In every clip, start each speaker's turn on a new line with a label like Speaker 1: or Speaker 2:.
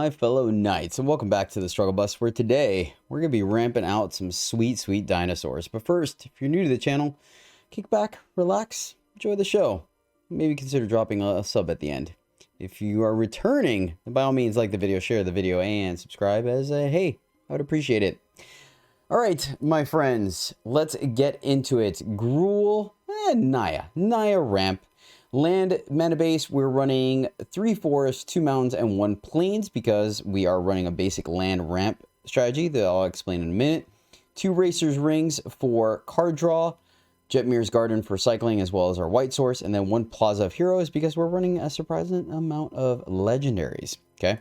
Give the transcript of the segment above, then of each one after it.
Speaker 1: my fellow knights, and welcome back to the Struggle Bus, where today we're going to be ramping out some sweet dinosaurs. But first, if you're new to the channel, kick back, relax, enjoy the show. Maybe consider dropping a sub at the end. If you are returning, then by all means, like the video, share the video, and subscribe as a hey, I would appreciate it. All right, my friends, let's get into it. Gruul and Naya ramp. Land mana base, we're running 3 forests, 2 mountains, and 1 plains because we are running a basic land ramp strategy that I'll explain in a minute. 2 Racer's Rings for card draw, Jetmir's Garden for cycling, as well as our white source, and then 1 Plaza of Heroes because we're running a surprising amount of legendaries, okay?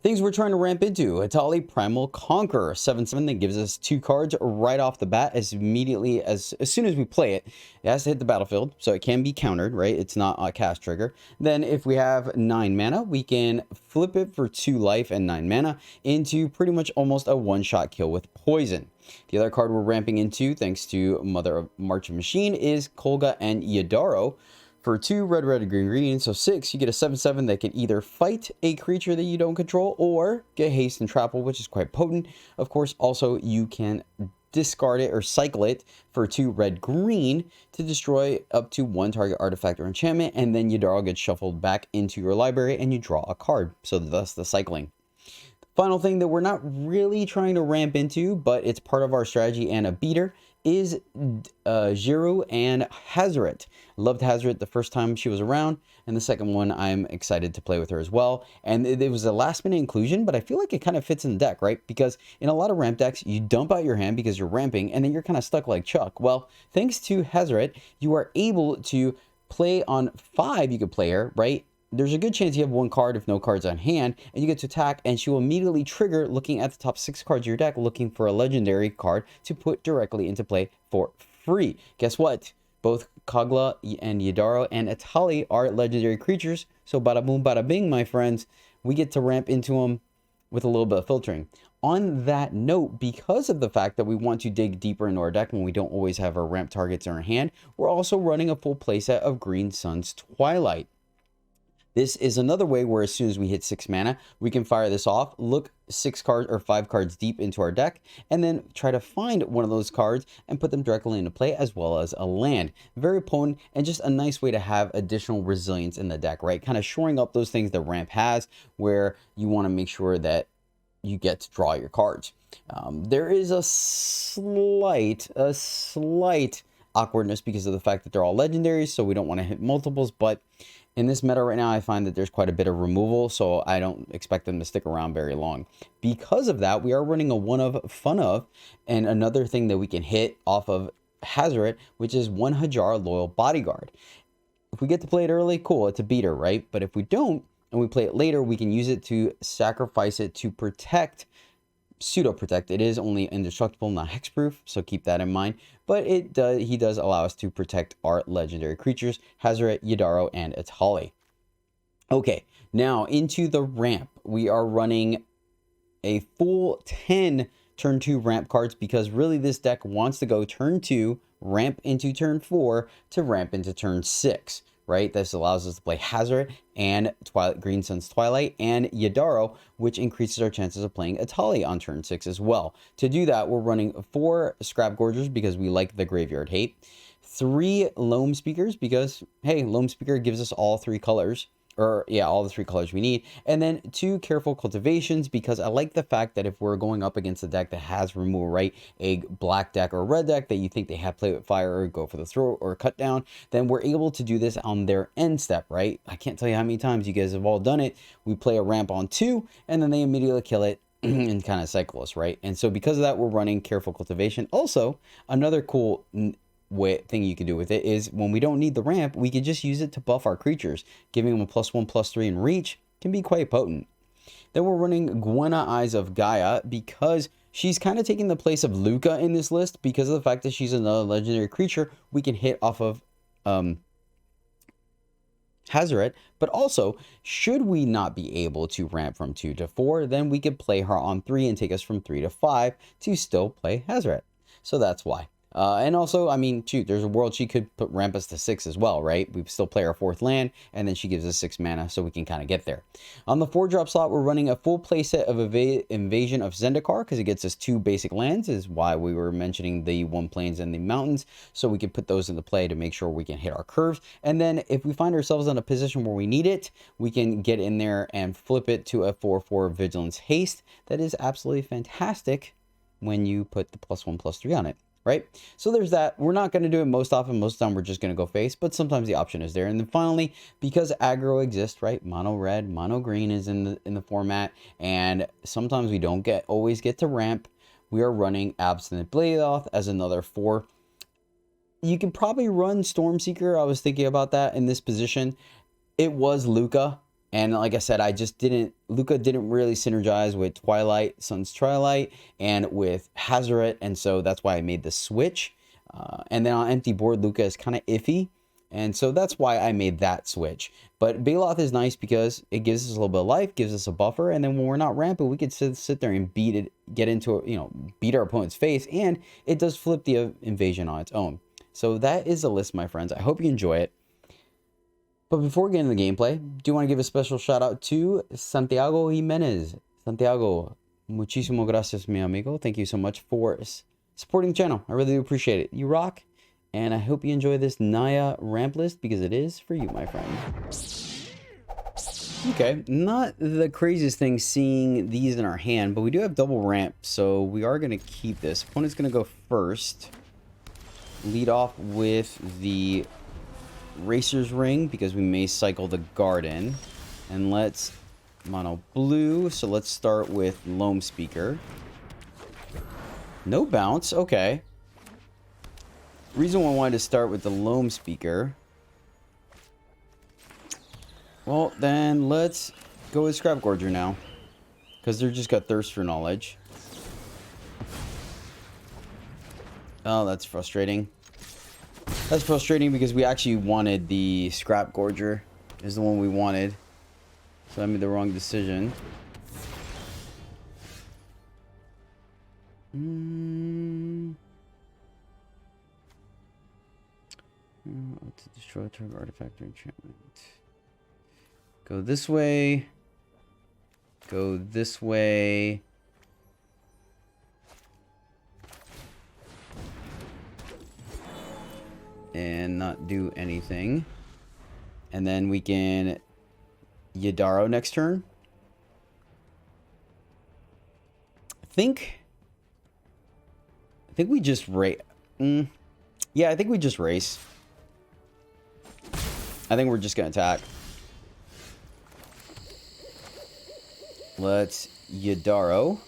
Speaker 1: Things we're trying to ramp into: Etali Primal Conqueror, 7/7 that gives us 2 cards right off the bat as soon as we play it. It has to hit the battlefield, so it can be countered, right? It's not a cast trigger. Then if we have 9 mana, we can flip it for 2 life and 9 mana into pretty much almost a one-shot kill with poison. The other card we're ramping into, thanks to Mother of Marching Machine, is Kolga and Yidaro. For 2 red, green, so 6, you get a 7/7 that can either fight a creature that you don't control or get haste and trample, which is quite potent. Of course, also you can discard it or cycle it for 2 red, green to destroy up to 1 target artifact or enchantment, and then Yidaro gets shuffled back into your library and you draw a card. So that's the cycling. Final thing that we're not really trying to ramp into, but it's part of our strategy and a beater, is Jiru and Hazoret. Loved Hazoret the first time she was around, and the second one I'm excited to play with her as well. And it was a last minute inclusion, but I feel like it kind of fits in the deck, right? Because in a lot of ramp decks, you dump out your hand because you're ramping, and then you're kind of stuck like Chuck. Well, thanks to Hazoret, you are able to play on 5, you could play her, right? There's a good chance you have 1 card if no cards on hand, and you get to attack, and she will immediately trigger looking at the top 6 cards of your deck, looking for a legendary card to put directly into play for free. Guess what? Both Kogla and Yidaro and Etali are legendary creatures, so bada boom, bada bing, my friends. We get to ramp into them with a little bit of filtering. On that note, because of the fact that we want to dig deeper into our deck when we don't always have our ramp targets in our hand, we're also running a full playset of Green Sun's Twilight. This is another way where as soon as we hit 6 mana, we can fire this off, look 6 cards or 5 cards deep into our deck, and then try to find one of those cards and put them directly into play, as well as a land. Very potent and just a nice way to have additional resilience in the deck, right? Kind of shoring up those things that ramp has, where you want to make sure that you get to draw your cards. There is a slight awkwardness because of the fact that they're all legendaries, so we don't want to hit multiples, but in this meta right now, I find that there's quite a bit of removal, so I don't expect them to stick around very long. Because of that, we are running a one of, fun of, and another thing that we can hit off of Hazoret, which is 1 Hajar Loyal Bodyguard. If we get to play it early, cool, it's a beater, right? But if we don't, and we play it later, we can use it to sacrifice it to protect, pseudo-protect. It is only indestructible, not hexproof, so keep that in mind. But he does allow us to protect our legendary creatures, Hazoret, Yidaro, and Etali. Okay, now into the ramp. We are running a full 10 turn 2 ramp cards because really this deck wants to go turn 2, ramp into turn 4 to ramp into turn 6. Right? This allows us to play Hazoret and Green Sun's Twilight and Yidaro, which increases our chances of playing Etali on turn 6 as well. To do that, we're running 4 Scrap Gorgers because we like the graveyard hate, 3 Loam Speakers because, hey, Loam Speaker gives us all 3 colors. Or, yeah, all the 3 colors we need. And then 2 Careful Cultivations because I like the fact that if we're going up against a deck that has removal, right, a black deck or a red deck that you think they have Play with Fire or Go for the Throat or Cut Down, then we're able to do this on their end step, right? I can't tell you how many times you guys have all done it. We play a ramp on 2, and then they immediately kill it and kind of cycle us, right? And so because of that, we're running Careful Cultivation. Also, another cool thing you can do with it is when we don't need the ramp, we can just use it to buff our creatures. Giving them a +1/+3 in reach can be quite potent. Then we're running Gwenna, Eyes of Gaia because she's kind of taking the place of Luca in this list because of the fact that she's another legendary creature we can hit off of Hazoret, but also should we not be able to ramp from 2 to 4, then we could play her on 3 and take us from 3 to 5 to still play Hazoret. So that's why. And also, I mean, shoot, there's a world she could ramp us to 6 as well, right? We still play our 4th land, and then she gives us 6 mana, so we can kind of get there. On the 4-drop slot, we're running a full playset of Invasion of Zendikar, because it gets us 2 basic lands, is why we were mentioning the 1 plains and the mountains, so we can put those into play to make sure we can hit our curves. And then if we find ourselves in a position where we need it, we can get in there and flip it to a 4/4 Vigilance Haste. That is absolutely fantastic when you put the +1/+3 on it. Right? So there's that. We're not going to do it most often. Most of the time we're just going to go face, but sometimes the option is there. And then finally, because aggro exists, right? Mono red, mono green is in the format, and sometimes we don't always get to ramp. We are running Abstinent Bladeoth as another 4. You can probably run Stormseeker. I was thinking about that in this position. It was Luca. And like I said, Luca didn't really synergize with Twilight, Sun's Twilight, and with Hazoret, and so that's why I made the switch. And then on empty board, Luca is kind of iffy, and so that's why I made that switch. But Baloth is nice because it gives us a little bit of life, gives us a buffer, and then when we're not ramping, we could sit there and beat our opponent's face, and it does flip the invasion on its own. So that is the list, my friends. I hope you enjoy it. But before we get into the gameplay, do you want to give a special shout out to Santiago Jimenez. Santiago, muchísimo gracias, mi amigo. Thank you so much for supporting the channel. I really do appreciate it. You rock. And I hope you enjoy this Naya ramp list because it is for you, my friend. Okay, not the craziest thing seeing these in our hand, but we do have double ramp, so we are going to keep this. Opponent's going to go first. Lead off with the Racer's Ring because we may cycle the Garden. And let's mono blue, so let's start with Loam Speaker. No bounce, okay. Reason why I wanted to start with the Loam Speaker. Well, then let's go with Scrap Gorger now, because they're just got Thirst for Knowledge. Oh, that's frustrating. That's frustrating because we actually wanted the Scrap Gorger. Is the one we wanted. So I made the wrong decision. To destroy target artifact or enchantment. Go this way. Go this way. And not do anything. And then we can Yidaro next turn. I think we just race. Yeah, I think we just race. I think we're just gonna attack. Let's Yidaro.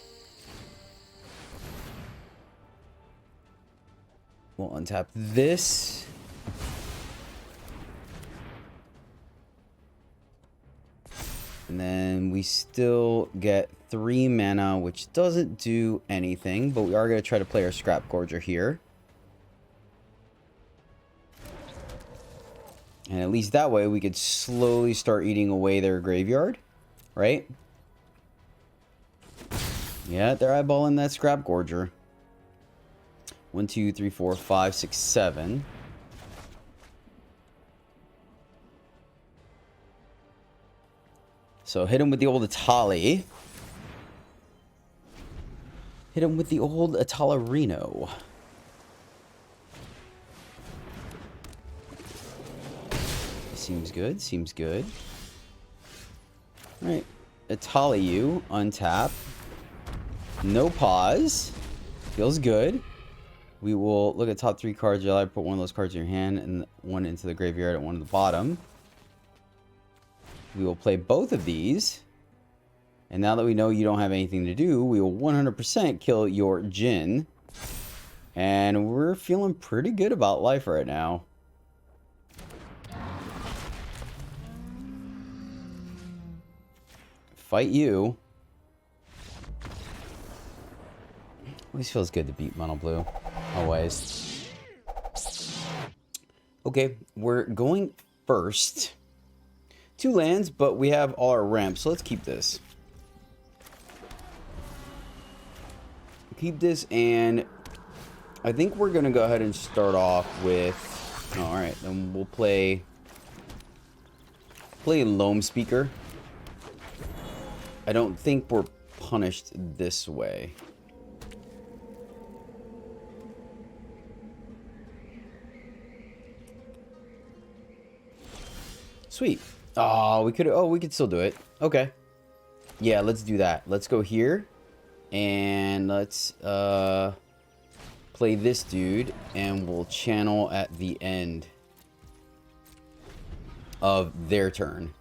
Speaker 1: We'll untap this. And then we still get 3 mana, which doesn't do anything, but we are going to try to play our Scrap Gorger here. And at least that way we could slowly start eating away their graveyard, right? Yeah, they're eyeballing that Scrap Gorger. 1, 2, 3, 4, 5, 6, 7. So hit him with the old Etali. Hit him with the old Atalarino. Seems good, seems good. Alright. Etali you, untap. No pause. Feels good. We will look at top 3 cards. You'll either put one of those cards in your hand and one into the graveyard and one at the bottom. We will play both of these. And now that we know you don't have anything to do, we will 100% kill your Jin. And we're feeling pretty good about life right now. Fight you. Always feels good to beat mono blue. Always. Okay, we're going first. 2 lands, but we have all our ramps, so let's keep this. Keep this, and I think we're going to go ahead and start off with... Oh, alright, then we'll play Loam Speaker. I don't think we're punished this way. Sweet. Oh, we could still do it. Okay. Yeah, let's do that. Let's go here. And let's play this dude. And we'll channel at the end of their turn.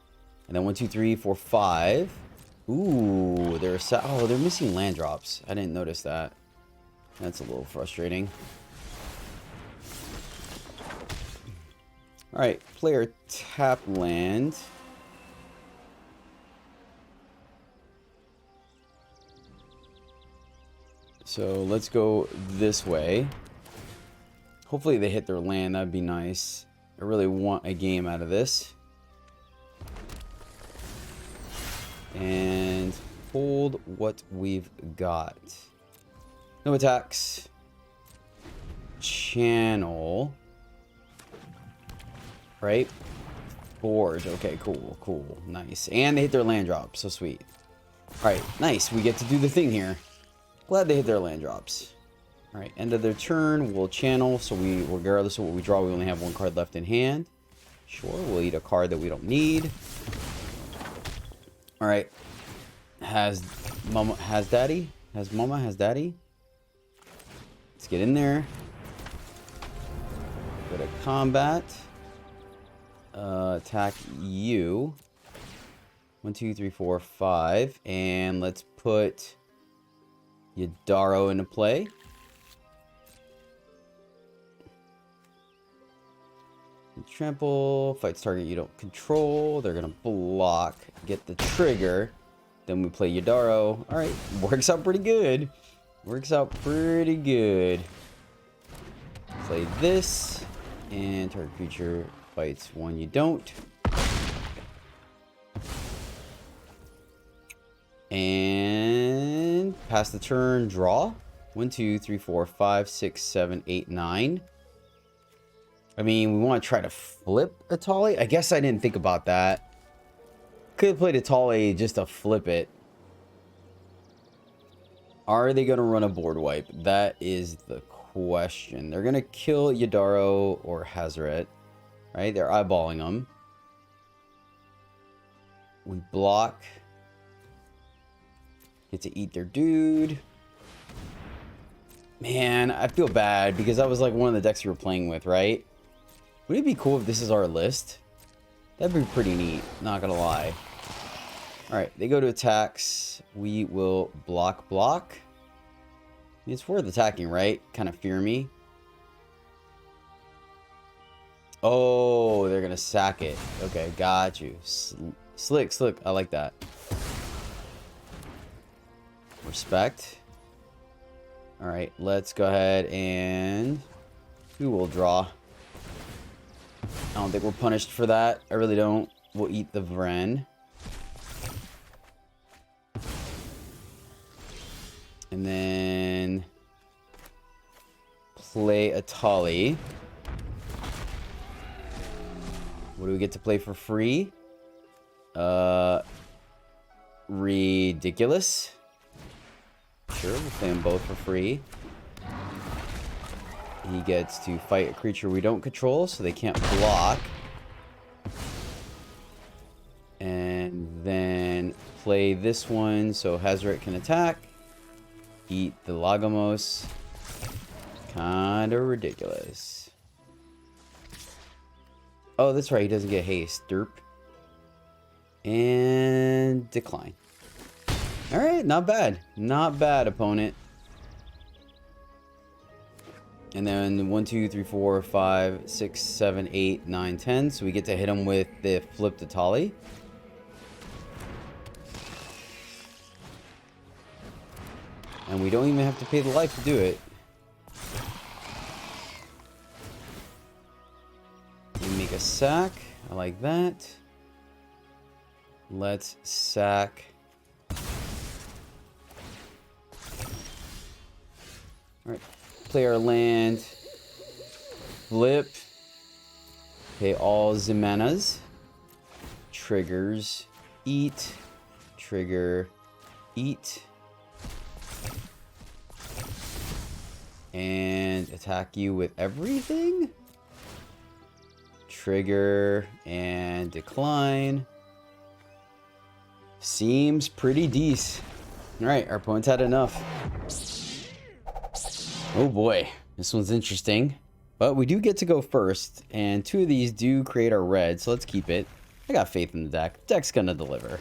Speaker 1: And then 1, 2, 3, 4, 5. Ooh, they're missing land drops. I didn't notice that. That's a little frustrating. Alright, player tap land. So let's go this way. Hopefully they hit their land, that'd be nice. I really want a game out of this. And hold what we've got. No attacks. Channel. Right? Forge. Okay, cool. Nice. And they hit their land drop. So sweet. Alright, nice. We get to do the thing here. Glad they hit their land drops. Alright, end of their turn. We'll channel. So we, regardless of what we draw, we only have 1 card left in hand. Sure, we'll eat a card that we don't need. Alright. Has Mama, has Daddy? Has Mama, has Daddy? Let's get in there. Go to combat. Attack you. 1, 2, 3, 4, 5. And let's put Yidaro into play. Trample. Fights target you don't control. They're going to block. Get the trigger. Then we play Yidaro. Alright. Works out pretty good. Works out pretty good. Play this. And target creature fights one you don't. And pass the turn, draw. 1, 2, 3, 4, 5, 6, 7, 8, 9. I mean, we want to try to flip Etali. I guess I didn't think about that. Could have played Etali just to flip it. Are they going to run a board wipe? That is the question. They're going to kill Yidaro or Hazoret. Right? They're eyeballing them. We block. Get to eat their dude. Man, I feel bad because that was like one of the decks you were playing with, right? Would it be cool if this is our list? That'd be pretty neat, not gonna lie. Alright, they go to attacks. We will block. It's worth attacking, right? Kind of fear me. Oh, they're gonna sack it. Okay, got you. Slick. I like that. Respect. Alright, let's go ahead and... Who will draw? I don't think we're punished for that. I really don't. We'll eat the Vren. And then... play Etali. What do we get to play for free? Ridiculous. Sure, we'll play them both for free. He gets to fight a creature we don't control, so they can't block. And then play this one, so Hazoret can attack. Eat the Lagomos. Kinda ridiculous. Oh, that's right, he doesn't get haste. Derp. And decline. Alright, not bad. Not bad, opponent. And then 1, 2, 3, 4, 5, 6, 7, 8, 9, 10. So we get to hit him with the flipped Etali. And we don't even have to pay the life to do it. We make a sack. I like that. Let's sack. Alright. Play our land. Flip. Pay all the manas. Triggers. Eat. Trigger. Eat. And attack you with everything? Trigger and decline. Seems pretty decent. Alright, our opponent's had enough. Oh boy, this one's interesting. But we do get to go first, and 2 of these do create our red, so let's keep it. I got faith in the deck. Deck's gonna deliver.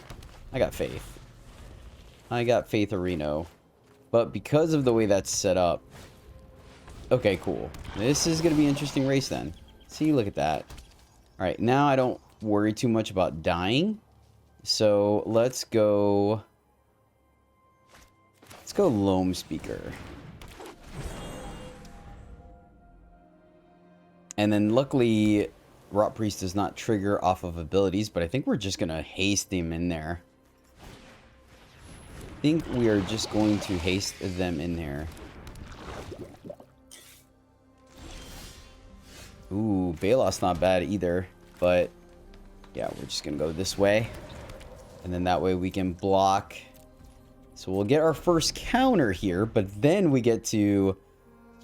Speaker 1: I got faith. I got faith, Reno. But because of the way that's set up... Okay, cool. This is gonna be an interesting race then. See, look at that. Alright, now I don't worry too much about dying. So, let's go... Let's go Loam Speaker. And then luckily, Rot Priest does not trigger off of abilities, but I think we're just going to haste him in there. I think we are just going to haste them in there. Ooh, Balos not bad either, but yeah, we're just going to go this way. And then that way we can block. So we'll get our first counter here, but then we get to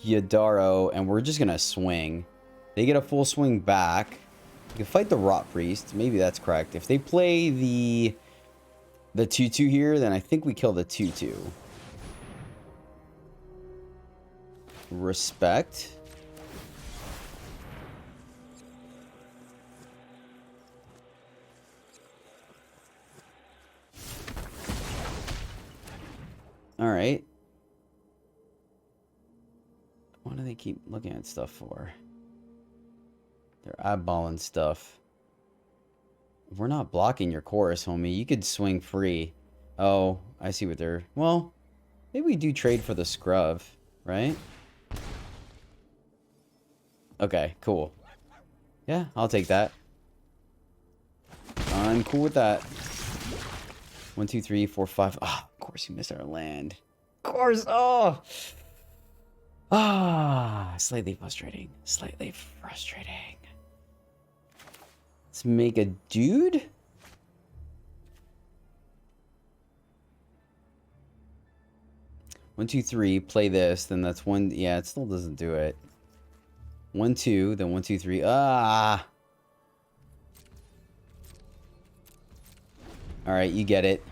Speaker 1: Yidaro, and we're just going to swing. They get a full swing back. You can fight the Rot Priest. Maybe that's correct. If they play the 2-2 here, then I think we kill the 2-2. Respect. All right. What do they keep looking at stuff for? They're eyeballing stuff. We're not blocking your chorus, homie. You could swing free. Oh, I see what they're... Well, maybe we do trade for the scrub, right? Okay, cool. Yeah, I'll take that. I'm cool with that. 1, 2, 3, 4, 5. Oh, of course you missed our land. Of course. Oh. Ah, slightly frustrating. Slightly frustrating. Let's make a dude. One, 2, 3. Play this. Then that's 1. Yeah, it still doesn't do it. 1, 2. Then 1, 2, 3. Ah. All right, you get it.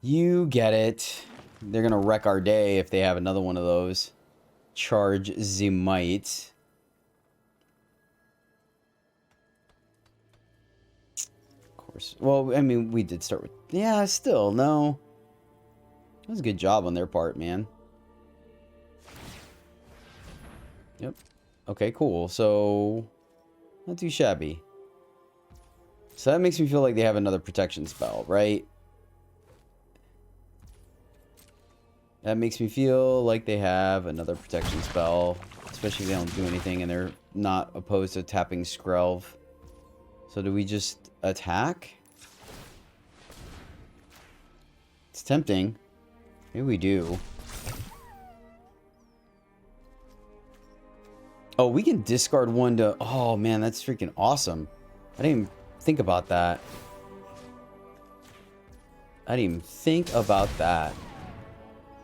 Speaker 1: You get it. They're going to wreck our day if they have another one of those. Charge the might. Of course. Well, I mean, we did start with... Yeah, still, no. That was a good job on their part, man. Yep. Okay, cool. So, not too shabby. So that makes me feel like they have another protection spell, right? That makes me feel like they have another protection spell. Especially if they don't do anything and they're not opposed to tapping Skrelv. So do we just attack? It's tempting. Maybe we do. Oh, we can discard 1 to... Oh, man, that's freaking awesome. I didn't even think about that. I didn't even think about that.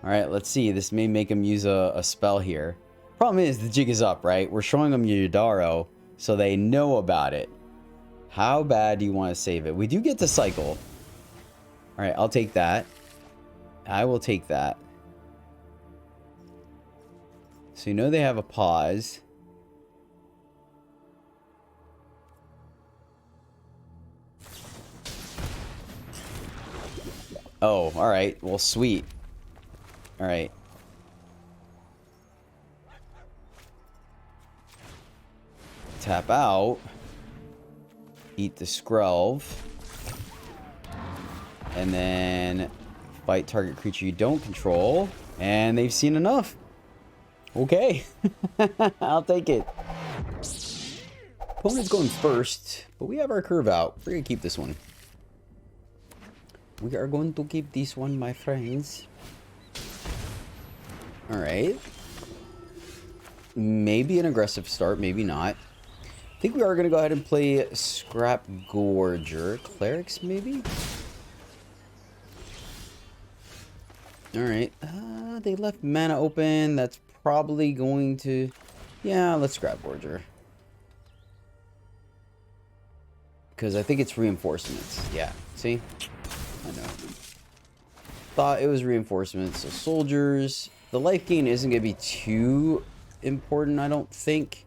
Speaker 1: Alright, let's see. This may make him use a spell here. Problem is, the jig is up, right? We're showing them Yidaro, so they know about it. How bad do you want to save it? We do get to cycle. Alright, I'll take that. I will take that. So you know they have a pause. Oh, alright. Well, sweet. Alright. Tap out. Eat the Skrelv. And then fight target creature you don't control. And they've seen enough. Okay. I'll take it. Opponent's going first, but we have our curve out. We're going to keep this one. We are going to keep this one, my friends. Alright. Maybe an aggressive start, maybe not. I think we are going to go ahead and play Scrap Gorger. Clerics, maybe? Alright. They left mana open. That's probably going to... Yeah, let's Scrap Gorger. Because I think it's reinforcements. Yeah, see? I know. Thought it was reinforcements. So soldiers. The life gain isn't going to be too important, I don't think.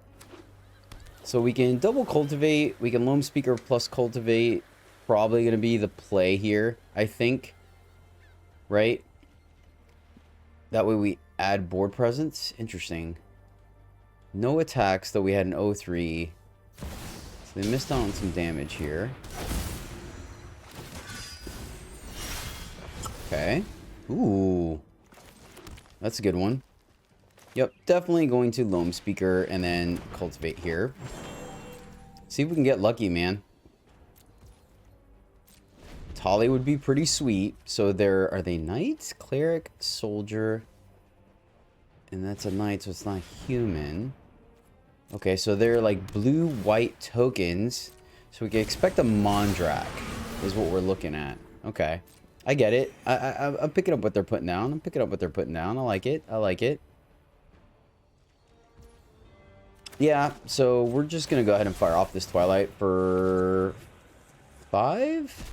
Speaker 1: So we can double cultivate. We can loam speaker plus cultivate. Probably going to be the play here, I think. Right? That way we add board presence. Interesting. No attacks, though we had an 0-3. So they missed out on some damage here. Okay. Ooh. That's a good one. Yep, definitely going to loam speaker and then cultivate here. See if we can get lucky, man. Etali would be pretty sweet. So there are they knights, cleric, soldier, and that's a knight, so it's not human. Okay, so they're like blue-white tokens. So we can expect a Mondrak is what we're looking at. Okay, I get it. I'm picking up what they're putting down. I'm picking up what they're putting down. I like it. I like it. Yeah, so we're just going to go ahead and fire off this Twilight for 5.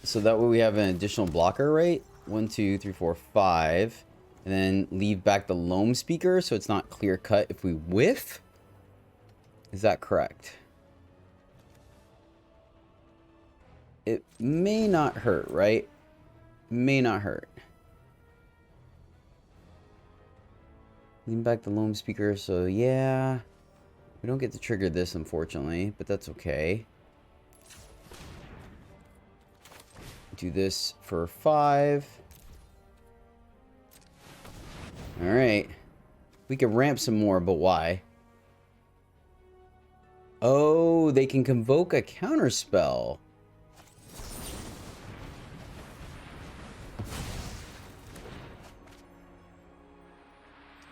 Speaker 1: So that way we have an additional blocker, right? 1, 2, 3, 4, 5. And then leave back the loam speaker so it's not clear cut if we whiff. Is that correct? It may not hurt, right? May not hurt. Lean back the loam speaker, so yeah. We don't get to trigger this, unfortunately, but that's okay. Do this for 5. Alright. We can ramp some more, but why? Oh, they can convoke a counterspell.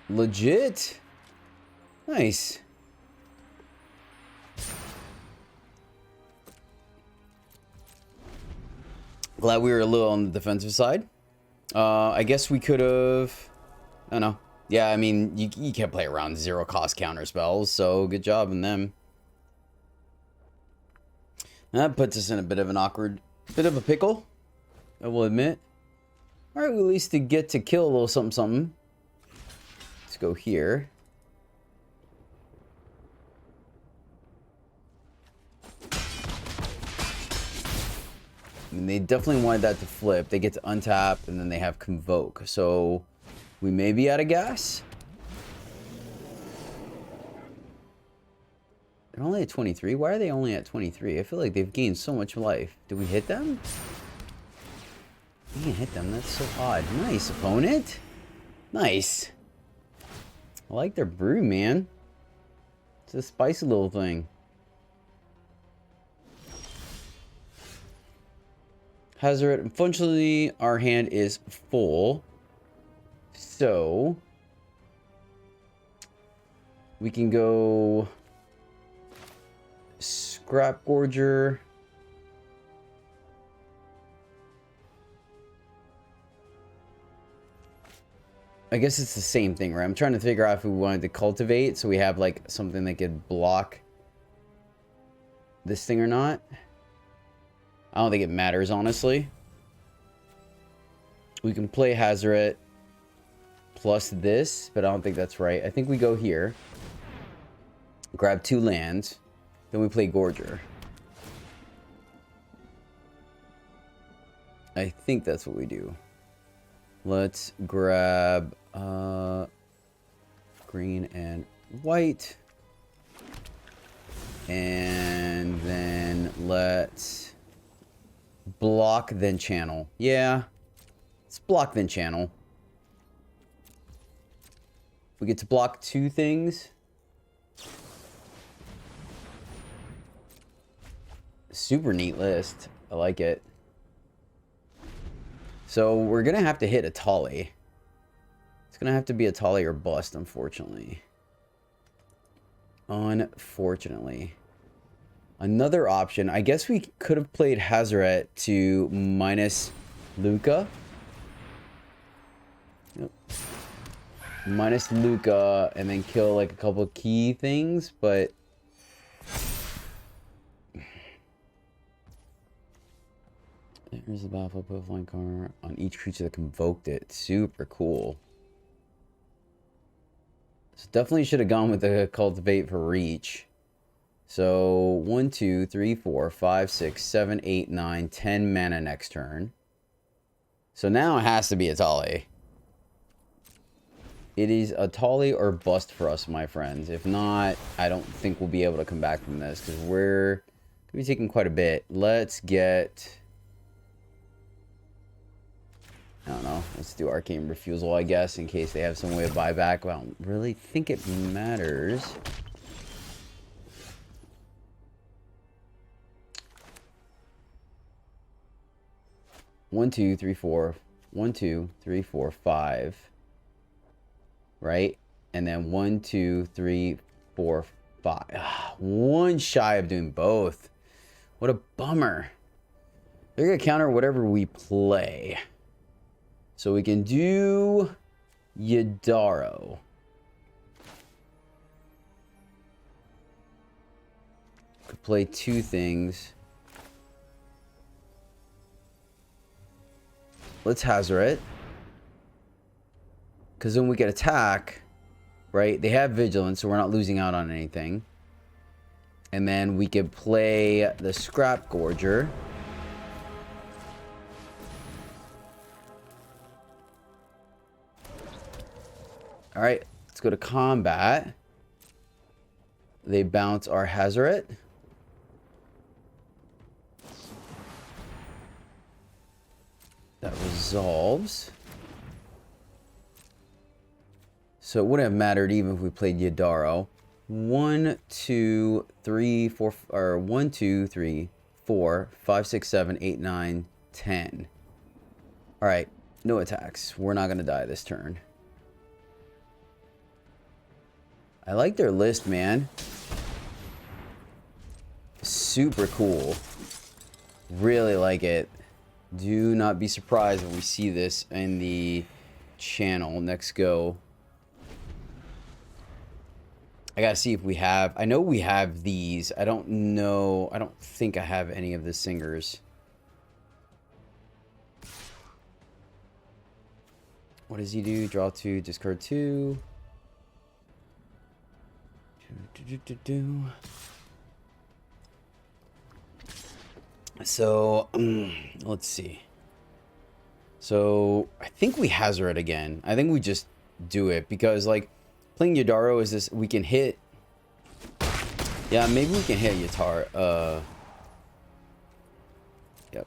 Speaker 1: Legit. Nice. Glad we were a little on the defensive side. I guess we could have... I don't know. Yeah, I mean, you can't play around 0 cost counter spells, so good job on them. That puts us in a bit of an awkward... bit of a pickle, I will admit. Alright, we at least get to kill a little something something. Let's go here. I mean, they definitely wanted that to flip. They get to untap, and then they have convoke. So, we may be out of gas. They're only at 23. Why are they only at 23? I feel like they've gained so much life. Did we hit them? We didn't hit them. That's so odd. Nice, opponent. Nice. I like their brew, man. It's a spicy little thing. Hazoret. Unfortunately, our hand is full. So, we can go Scrap Gorger. I guess it's the same thing, right? I'm trying to figure out if we wanted to cultivate so we have like something that could block this thing or not. I don't think it matters, honestly. We can play Hazoret plus this, but I don't think that's right. I think we go here. Grab 2 lands. Then we play Gorger. I think that's what we do. Let's grab green and white. And then let's block, then channel. Yeah. Let's block, then channel. We get to block 2 things. Super neat list. I like it. So we're going to have to hit Etali. It's going to have to be Etali or bust, unfortunately. Unfortunately. Another option, I guess we could have played Hazoret to minus Luca. Yep. Minus Luca and then kill like a couple key things, but there's the battlefield, put a flying card on each creature that convoked it. Super cool. So definitely should have gone with the cultivate for reach. So 1, 2, 3, 4, 5, 6, 7, 8, 9, 10 mana next turn. So now it has to be Etali. It is Etali or bust for us, my friends. If not, I don't think we'll be able to come back from this because we're going to be taking quite a bit. Let's get... I don't know. Let's do Arcane Refusal, I guess, in case they have some way of buyback. Well, I don't really think it matters. One, two, three, four. 1, 2, 3, 4, 5. Right? And then 1, 2, 3, 4, 5. One shy of doing both. What a bummer. They're going to counter whatever we play. So we can do Yidaro. Could play two things. Let's Hazoret. Because then we can attack, right? They have Vigilance, so we're not losing out on anything. And then we could play the Scrap Gorger. Alright, let's go to combat. They bounce our Hazoret. That resolves. So it wouldn't have mattered even if we played Yidaro. 1, 2, 3, 4, or 1, 2, 3, 4, 5, 6, 7, 8, 9, 10. Alright, no attacks. We're not going to die this turn. I like their list, man. Super cool. Really like it. Do not be surprised when we see this in the channel next go. I gotta see if we have... I know we have these. I don't know. I don't think I have any of the singers. What does he do? Draw 2, discard 2. So, let's see. So, I think we Hazoret again. I think we just do it because, like, playing Yidaro is this... We can hit... Yeah, maybe we can hit Yidaro. Yep.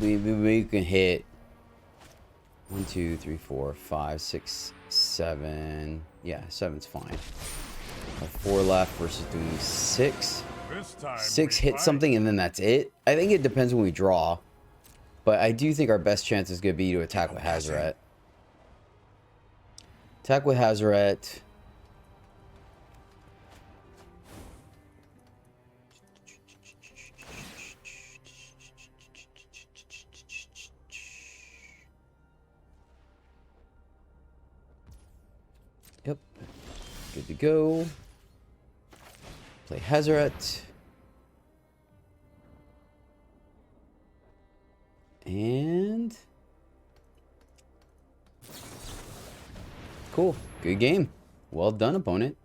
Speaker 1: We can hit... 1, 2, 3, 4, 5, 6, 7... Yeah, 7's fine. 4 left versus doing 6. 6 hit something and then that's it. I think it depends when we draw. But I do think our best chance is going to be to attack with Hazoret. Attack with Hazoret. Yep. Good to go. Play Hazoret. And... Cool. Good game. Well done, opponent.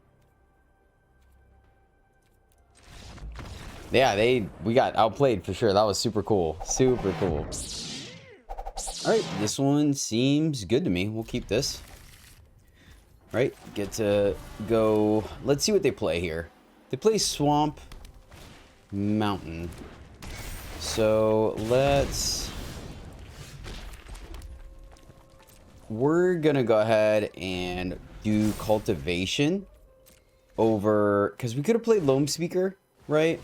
Speaker 1: Yeah, we got outplayed for sure. That was super cool. Super cool. Alright, this one seems good to me. We'll keep this. Right, get to go... Let's see what they play here. They play Swamp Mountain. So, let's... We're gonna go ahead and do Cultivation over... Because we could have played Loam Speaker, right?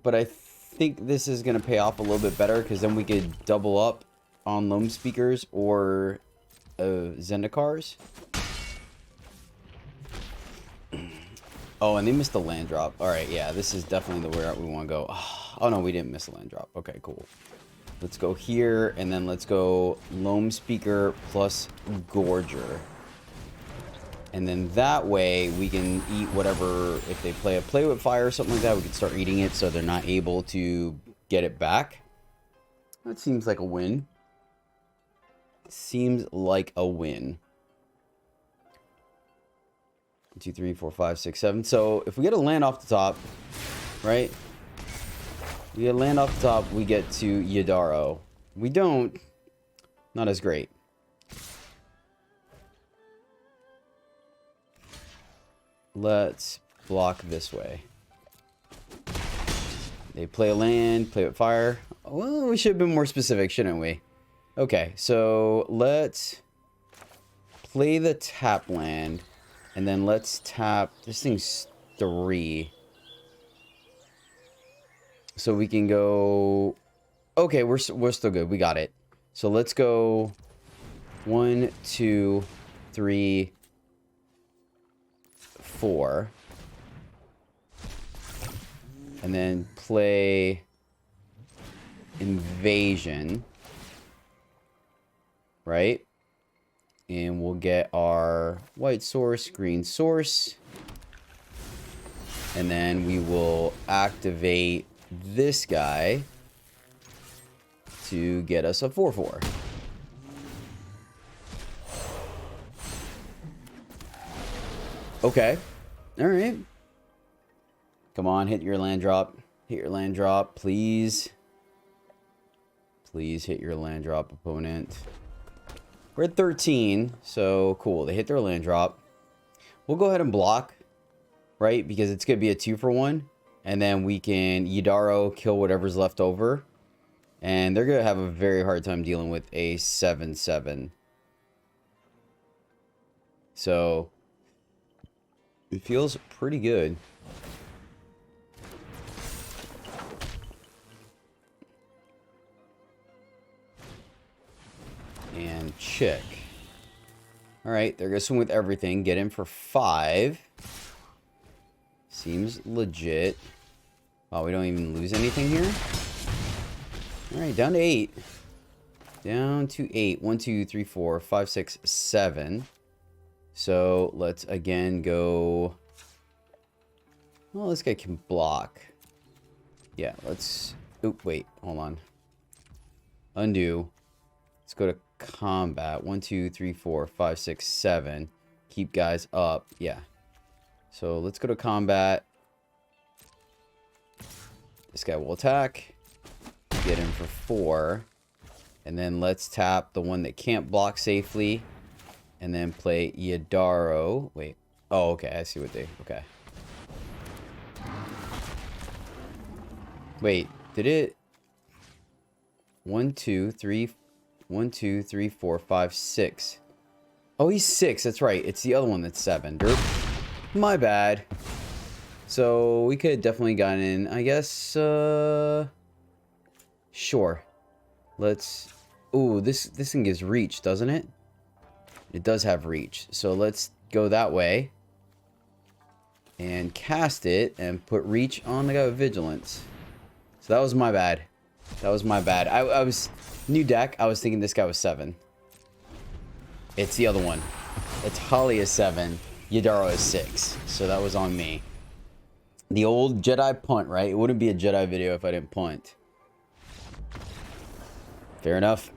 Speaker 1: But I think this is gonna pay off a little bit better because then we could double up on Loam Speakers or Zendikars. Oh, and they missed the land drop. All right, yeah, this is definitely the way we want to go. Oh, no, we didn't miss a land drop. Okay, cool. Let's go here, and then let's go Loam Speaker plus Gorger. And then that way, we can eat whatever, if they play with fire or something like that, we can start eating it so they're not able to get it back. That seems like a win. Seems like a win. 1, 2, 3, 4, 5, 6, 7. So if we get a land off the top, right? We get a land off the top, we get to Yidaro. We don't. Not as great. Let's block this way. They play a land, play with fire. Well, we should have been more specific, shouldn't we? Okay, so let's play the tap land. And then let's tap... This thing's 3. So we can go... Okay, we're still good. We got it. So let's go 1, 2, 3, 4. And then play Invasion. Right? And we'll get our white source, green source. And then we will activate this guy to get us a 4/4. Okay. All right. Come on, hit your land drop. Hit your land drop, please. Please hit your land drop, opponent. We're at 13, so cool. They hit their land drop. We'll go ahead and block, right? Because it's going to be a 2-for-1. And then we can Yidaro kill whatever's left over. And they're going to have a very hard time dealing with a 7/7. So, it feels pretty good. And check. Alright, they're going to swing with everything. Get in for 5. Seems legit. Oh, we don't even lose anything here? Alright, down to 8. Down to 8. 1, 2, 3, 4, 5, 6, 7. So, let's again go... Well, this guy can block. Yeah, let's... Oop, wait, hold on. Undo. Let's go to combat. 1, 2, 3, 4, 5, 6, 7. Keep guys up. Yeah. So let's go to combat. This guy will attack. Get him for 4. And then let's tap the one that can't block safely. And then play Yidaro. Wait. Oh, okay. I see what they... Okay. Wait. Did it... 1, 2, 3... 1, 2, 3, 4, 5, 6. Oh, he's 6. That's right. It's the other one that's 7. Derp. My bad. So, we could have definitely gotten in. I guess, sure. Let's... Ooh, this thing gives reach, doesn't it? It does have reach. So, let's go that way. And cast it and put reach on the guy with vigilance. So, that was my bad. That was my bad. I was... New deck, I was thinking this guy was 7. It's the other one. Etali is 7. Yidaro is 6. So that was on me. The old Jedi punt, right? It wouldn't be a Jedi video if I didn't punt. Fair enough.